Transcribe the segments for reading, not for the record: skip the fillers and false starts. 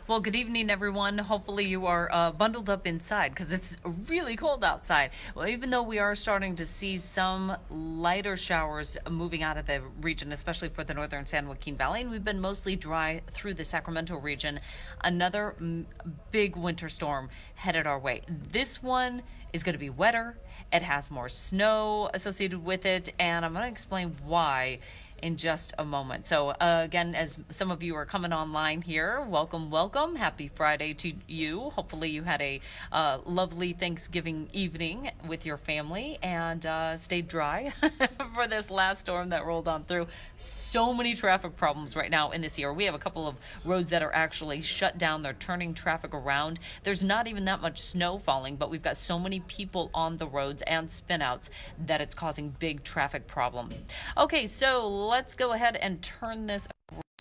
Well, good evening, everyone. Hopefully, you are bundled up inside because it's really cold outside. Well, even though we are starting to see some lighter showers moving out of the region, especially for the northern San Joaquin Valley, and we've been mostly dry through the Sacramento region, another big winter storm headed our way. This one is going to be wetter, it has more snow associated with it, and I'm going to explain why in just a moment. So again, as some of you are coming online here, welcome. Happy Friday to you. Hopefully you had a lovely Thanksgiving evening with your family and stayed dry for this last storm that rolled on through. So many traffic problems right now in this year. We have a couple of roads that are actually shut down. They're turning traffic around. There's not even that much snow falling, but we've got so many people on the roads and spinouts that it's causing big traffic problems. Okay, so let's go ahead and turn this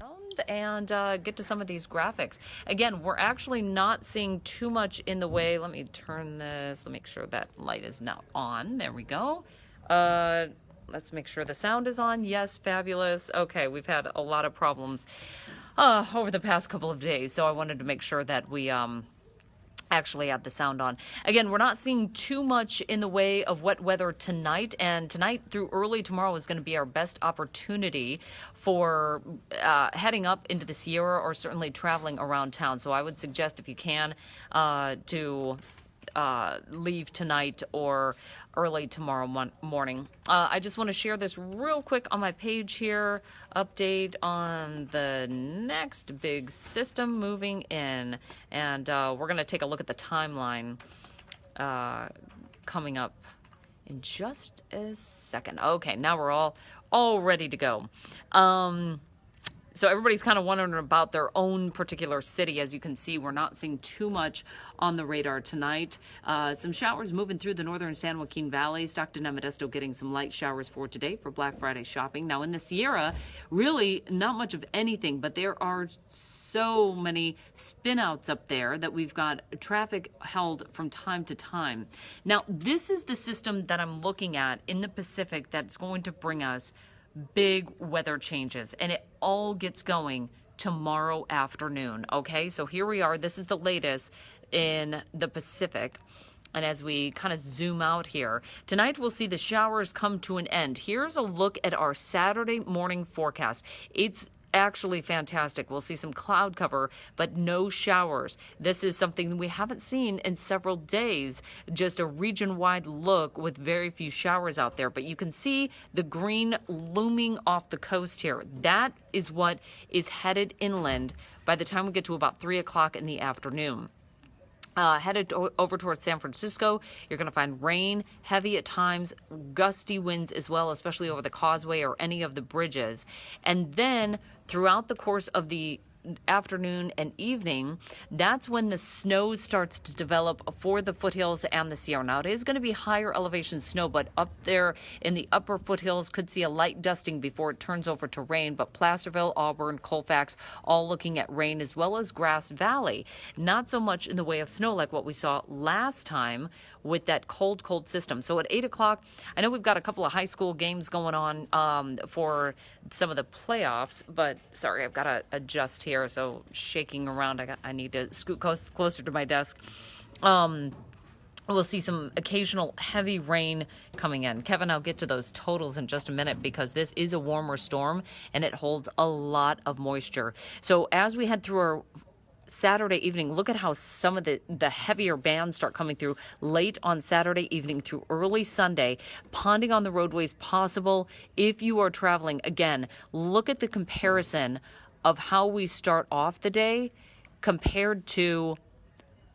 around and get to some of these graphics. Again, we're actually not seeing too much in the way. Let me turn this. Let me make sure that light is now on. There we go. Let's make sure the sound is on. Yes, fabulous. Okay, we've had a lot of problems over the past couple of days, so I wanted to make sure that we actually had the sound on. Again, we're not seeing too much in the way of wet weather tonight, and tonight through early tomorrow is going to be our best opportunity for heading up into the Sierra or certainly traveling around town. So I would suggest, if you can, to leave tonight or early tomorrow morning. I just want to share this real quick on my page here. Update on the next big system moving in. And we're going to take a look at the timeline coming up in just a second. Okay, now we're all ready to go. So everybody's kind of wondering about their own particular city. As you can see, we're not seeing too much on the radar tonight. Some showers moving through the northern San Joaquin Valley. Stockton and Modesto getting some light showers for today for Black Friday shopping. Now in the Sierra, really not much of anything, but there are so many spinouts up there that we've got traffic held from time to time. Now this is the system that I'm looking at in the Pacific that's going to bring us big weather changes, and it all gets going tomorrow afternoon. Okay, so here we are. This is the latest in the Pacific. And as we kind of zoom out here, tonight we'll see the showers come to an end. Here's a look at our Saturday morning forecast. It's actually fantastic. We'll see some cloud cover, but no showers. This is something we haven't seen in several days, just a region-wide look with very few showers out there. But you can see the green looming off the coast here. That is what is headed inland by the time we get to about 3 o'clock in the afternoon. Headed over towards San Francisco, you're going to find rain, heavy at times, gusty winds as well, especially over the causeway or any of the bridges. And then throughout the course of the afternoon and evening, that's when the snow starts to develop for the foothills and the Sierra. Now it is going to be higher elevation snow, but up there in the upper foothills could see a light dusting before it turns over to rain. But Placerville, Auburn, Colfax, all looking at rain, as well as Grass Valley. Not so much in the way of snow like what we saw last time with that cold system. So at 8 o'clock, I know we've got a couple of high school games going on for some of the playoffs, but sorry, I've got to adjust here. So shaking around, I need to scoot closer to my desk. We'll see some occasional heavy rain coming in. Kevin, I'll get to those totals in just a minute because this is a warmer storm and it holds a lot of moisture. So as we head through our Saturday evening, look at how some of the heavier bands start coming through late on Saturday evening through early Sunday, ponding on the roadways possible if you are traveling. Again, look at the comparison of how we start off the day compared to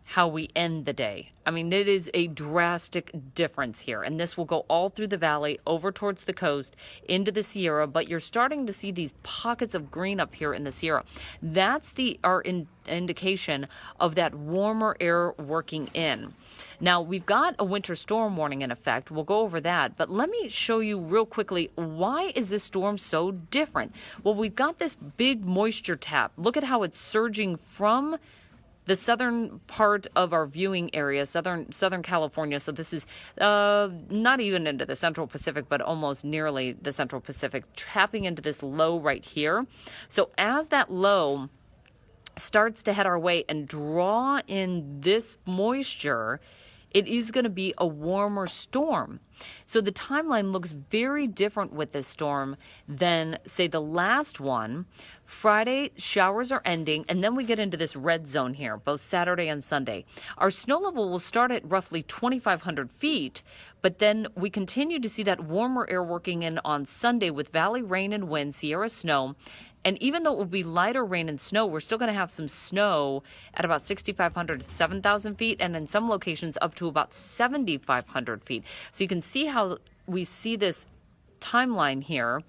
how we end the day. I mean, it is a drastic difference here. And this will go all through the valley, over towards the coast, into the Sierra. But you're starting to see these pockets of green up here in the Sierra. That's our indication of that warmer air working in. Now, we've got a winter storm warning in effect. We'll go over that. But let me show you real quickly, why is this storm so different? Well, we've got this big moisture tap. Look at how it's surging from the southern part of our viewing area, Southern California. So this is not even into the Central Pacific, but almost nearly the Central Pacific, tapping into this low right here. So as that low starts to head our way and draw in this moisture, it is going to be a warmer storm. So the timeline looks very different with this storm than, say, the last one. Friday, showers are ending, and then we get into this red zone here, both Saturday and Sunday. Our snow level will start at roughly 2,500 feet, but then we continue to see that warmer air working in on Sunday with valley rain and wind, Sierra snow. And even though it will be lighter rain and snow, we're still going to have some snow at about 6,500 to 7,000 feet, and in some locations up to about 7,500 feet. So you can see how we see this timeline here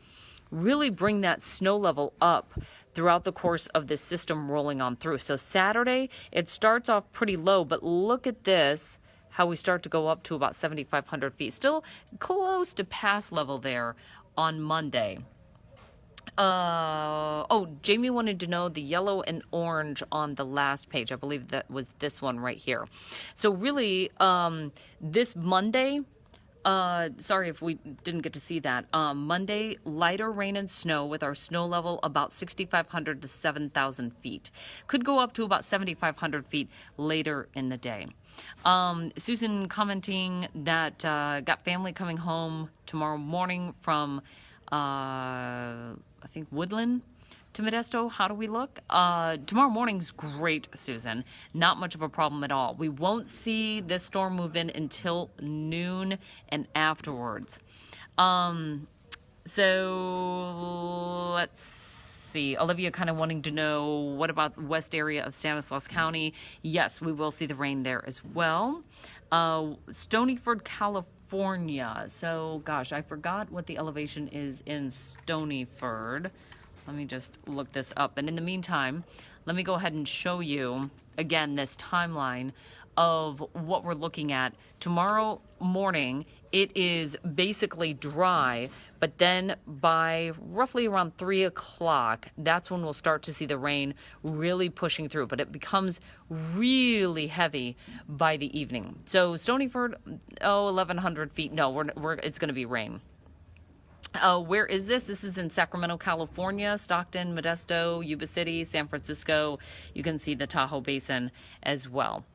really bring that snow level up throughout the course of this system rolling on through. So Saturday, it starts off pretty low, but look at this, how we start to go up to about 7,500 feet. Still close to pass level there on Monday. Jamie wanted to know the yellow and orange on the last page. I believe that was this one right here. So really, this Monday, sorry if we didn't get to see that. Monday, lighter rain and snow with our snow level about 6,500 to 7,000 feet. Could go up to about 7,500 feet later in the day. Susan commenting that got family coming home tomorrow morning from I think Woodland to Modesto. How do we look? Tomorrow morning's great, Susan. Not much of a problem at all. We won't see this storm move in until noon and afterwards. So let's see. Olivia kind of wanting to know, what about west area of Stanislaus County? Yes, we will see the rain there as well. Stonyford, California. So, gosh, I forgot what the elevation is in Stonyford. Let me just look this up. And in the meantime, let me go ahead and show you, again, this timeline of what we're looking at. Tomorrow morning, it is basically dry, but then by roughly around 3 o'clock, that's when we'll start to see the rain really pushing through, but it becomes really heavy by the evening. So Stonyford, 1,100 feet. No, it's going to be rain. Where is this? This is in Sacramento, California, Stockton, Modesto, Yuba City, San Francisco. You can see the Tahoe Basin as well.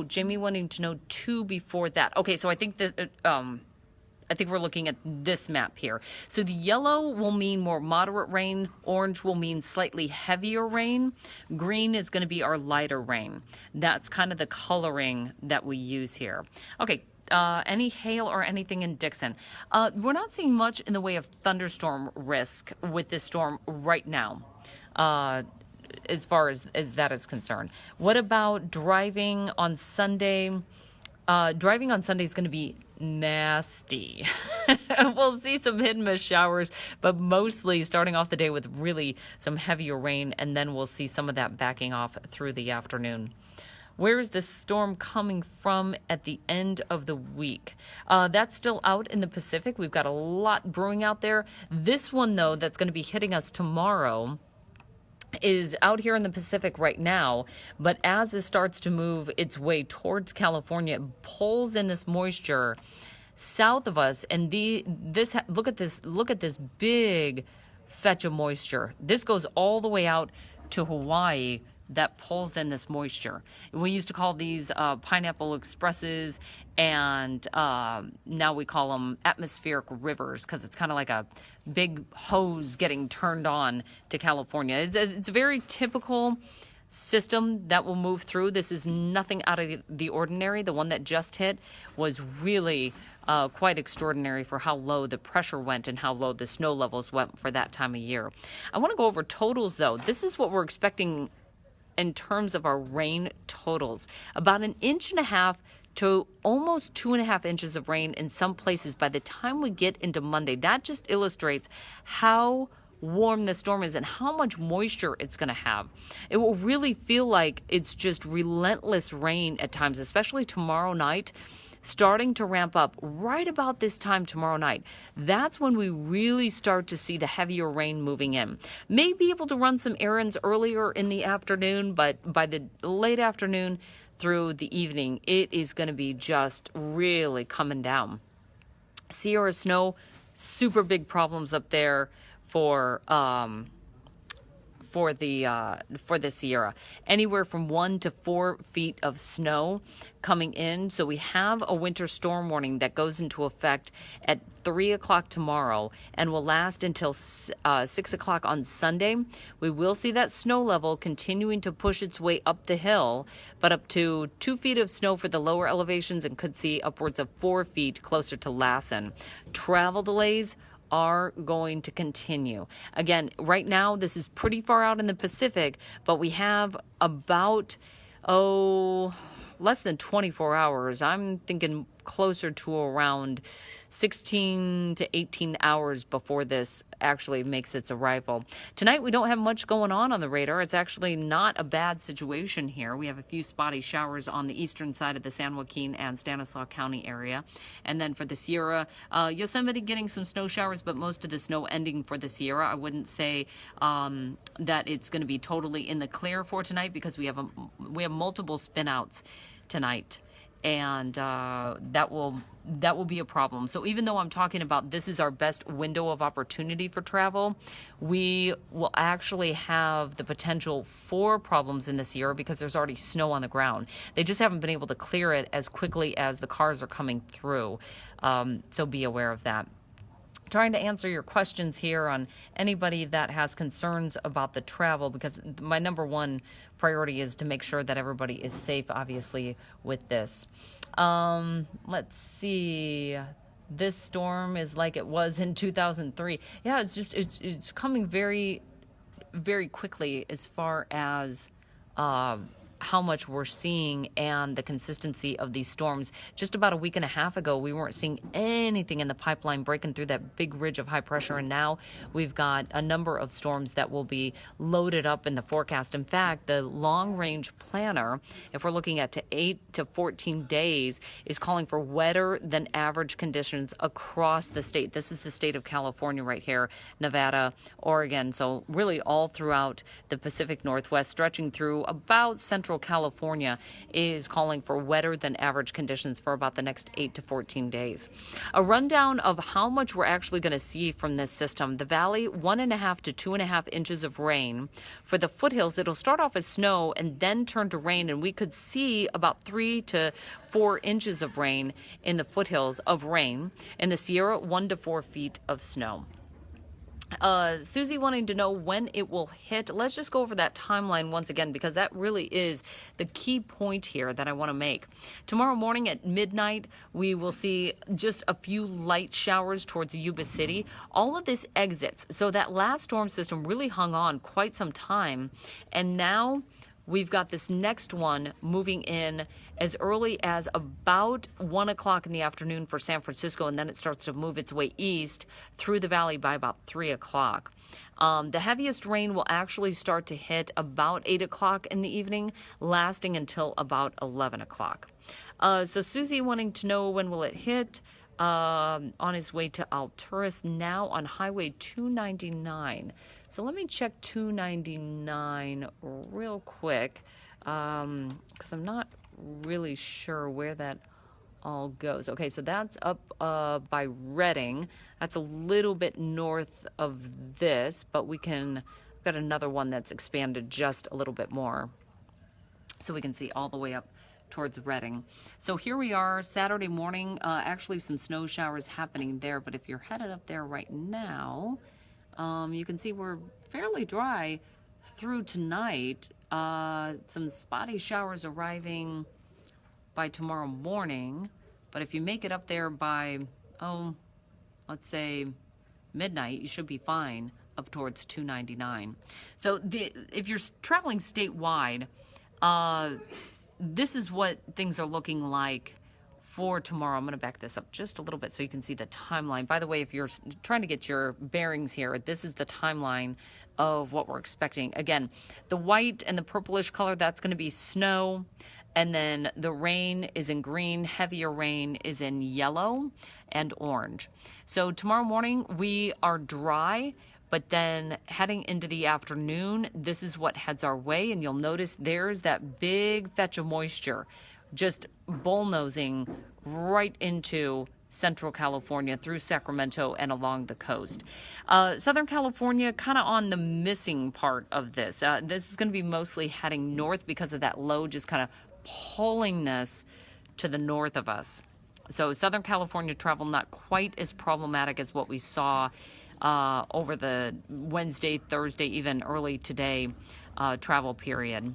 Jamie wanting to know 2 before that. Okay, so I think that I think we're looking at this map here. So the yellow will mean more moderate rain. Orange will mean slightly heavier rain. Green is going to be our lighter rain. That's kind of the coloring that we use here. Okay. Any hail or anything in Dixon? We're not seeing much in the way of thunderstorm risk with this storm right now, as far as that is concerned. What about driving on Sunday? Driving on Sunday is going to be nasty. We'll see some hit and miss showers, but mostly starting off the day with really some heavier rain, and then we'll see some of that backing off through the afternoon. Where is this storm coming from at the end of the week? That's still out in the Pacific. We've got a lot brewing out there. This one, though, that's going to be hitting us tomorrow is out here in the Pacific right now, but as it starts to move its way towards California, it pulls in this moisture south of us, and look at this big fetch of moisture. This goes all the way out to Hawaii. That pulls in this moisture. We used to call these pineapple expresses, and now we call them atmospheric rivers, because it's kind of like a big hose getting turned on to California. It's a very typical system that will move through. This is nothing out of the ordinary. The one that just hit was really quite extraordinary for how low the pressure went and how low the snow levels went for that time of year. I want to go over totals, though. This is what we're expecting in terms of our rain totals. About 1.5 inches to almost 2.5 inches of rain in some places by the time we get into Monday. That just illustrates how warm the storm is and how much moisture it's going to have. It will really feel like it's just relentless rain at times, especially tomorrow night, starting to ramp up right about this time tomorrow night. That's when we really start to see the heavier rain moving in. May be able to run some errands earlier in the afternoon, but by the late afternoon through the evening, it is going to be just really coming down. Sierra snow, super big problems up there for for the Sierra. Anywhere from 1 to 4 feet of snow coming in. So we have a winter storm warning that goes into effect at 3 o'clock tomorrow and will last until 6 o'clock on Sunday. We will see that snow level continuing to push its way up the hill, but up to 2 feet of snow for the lower elevations, and could see upwards of 4 feet closer to Lassen. Travel delays are going to continue. Again, right now, this is pretty far out in the Pacific, but we have about, less than 24 hours. I'm thinking closer to around 16 to 18 hours before this actually makes its arrival. Tonight, we don't have much going on the radar. It's actually not a bad situation here. We have a few spotty showers on the eastern side of the San Joaquin and Stanislaus County area. And then for the Sierra, Yosemite getting some snow showers, but most of the snow ending for the Sierra. I wouldn't say that it's going to be totally in the clear for tonight, because we have multiple spinouts tonight, and that will be a problem. So even though I'm talking about this is our best window of opportunity for travel, we will actually have the potential for problems in the Sierra because there's already snow on the ground. They just haven't been able to clear it as quickly as the cars are coming through. So be aware of that. Trying to answer your questions here on anybody that has concerns about the travel, because my number one priority is to make sure that everybody is safe, obviously, with this. Let's see. This storm is like it was in 2003. Yeah, it's coming very, very quickly as far as how much we're seeing and the consistency of these storms. Just about a week and a half ago, we weren't seeing anything in the pipeline breaking through that big ridge of high pressure, and now we've got a number of storms that will be loaded up in the forecast. In fact, the long-range planner, if we're looking at 8 to 14 days, is calling for wetter than average conditions across the state. This is the state of California right here, Nevada, Oregon, so really all throughout the Pacific Northwest, stretching through about Central California, is calling for wetter than average conditions for about the next 8 to 14 days. A rundown of how much we're actually going to see from this system. The valley, 1.5 to 2.5 inches of rain. For the foothills, it'll start off as snow and then turn to rain, and we could see about 3 to 4 inches of rain in the foothills of rain. In the Sierra, 1 to 4 feet of snow. Susie wanting to know when it will hit. Let's just go over that timeline once again, because that really is the key point here that I want to make. Tomorrow morning at midnight, we will see just a few light showers towards Yuba City. All of this exits. So that last storm system really hung on quite some time, and now we've got this next one moving in as early as about 1 o'clock in the afternoon for San Francisco, and then it starts to move its way east through the valley by about 3 o'clock. The heaviest rain will actually start to hit about 8 o'clock in the evening, lasting until about 11 o'clock. So Susie wanting to know when will it hit. On his way to Alturas now on Highway 299. So let me check 299 real quick, because I'm not really sure where that all goes. Okay, so that's up by Redding. That's a little bit north of this, but we've got another one that's expanded just a little bit more. So we can see all the way up towards Redding. So here we are, Saturday morning, actually some snow showers happening there, but if you're headed up there right now, you can see we're fairly dry through tonight. Some spotty showers arriving by tomorrow morning, but if you make it up there by, let's say midnight, you should be fine up towards 299. So if you're traveling statewide, this is what things are looking like for tomorrow. I'm going to back this up just a little bit so you can see the timeline. By the way, if you're trying to get your bearings here, this is the timeline of what we're expecting. Again, the white and the purplish color, that's going to be snow. And then the rain is in green, heavier rain is in yellow and orange. So tomorrow morning we are dry, but then heading into the afternoon, this is what heads our way. And you'll notice there's that big fetch of moisture just bullnosing right into Central California through Sacramento and along the coast. Southern California kind of on the missing part of this. This is going to be mostly heading north because of that low just kind of pulling this to the north of us. So Southern California travel not quite as problematic as what we saw over the Wednesday, Thursday, even early today travel period.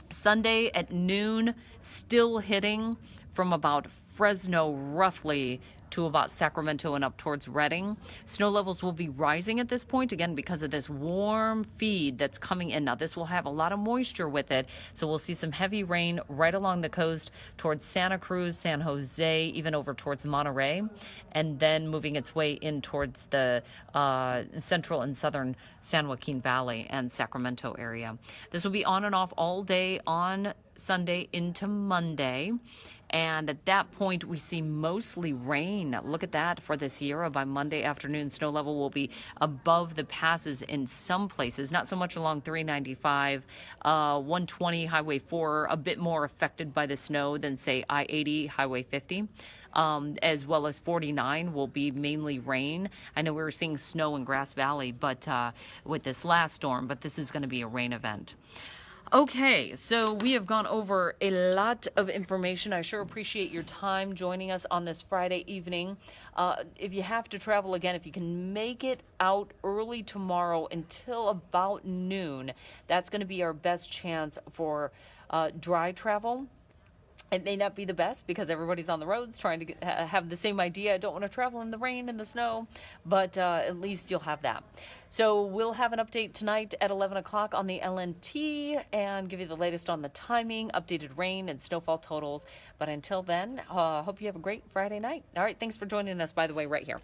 Sunday at noon, still hitting from about Fresno roughly to about Sacramento and up towards Redding. Snow levels will be rising at this point, again, because of this warm feed that's coming in. Now, this will have a lot of moisture with it, so we'll see some heavy rain right along the coast towards Santa Cruz, San Jose, even over towards Monterey, and then moving its way in towards the central and southern San Joaquin Valley and Sacramento area. This will be on and off all day on Sunday into Monday. And at that point, we see mostly rain. Look at that for the Sierra. By Monday afternoon, snow level will be above the passes in some places, not so much along 395, 120, Highway 4, a bit more affected by the snow than, say, I-80, Highway 50. As well as 49 will be mainly rain. I know we were seeing snow in Grass Valley but with this last storm, but this is going to be a rain event. Okay, so we have gone over a lot of information. I sure appreciate your time joining us on this Friday evening. If you have to travel again, if you can make it out early tomorrow until about noon, that's going to be our best chance for dry travel. It may not be the best because everybody's on the roads trying to have the same idea. I don't want to travel in the rain and the snow, but at least you'll have that. So we'll have an update tonight at 11 o'clock on the LNT and give you the latest on the timing, updated rain and snowfall totals. But until then, hope you have a great Friday night. All right, thanks for joining us, by the way, right here.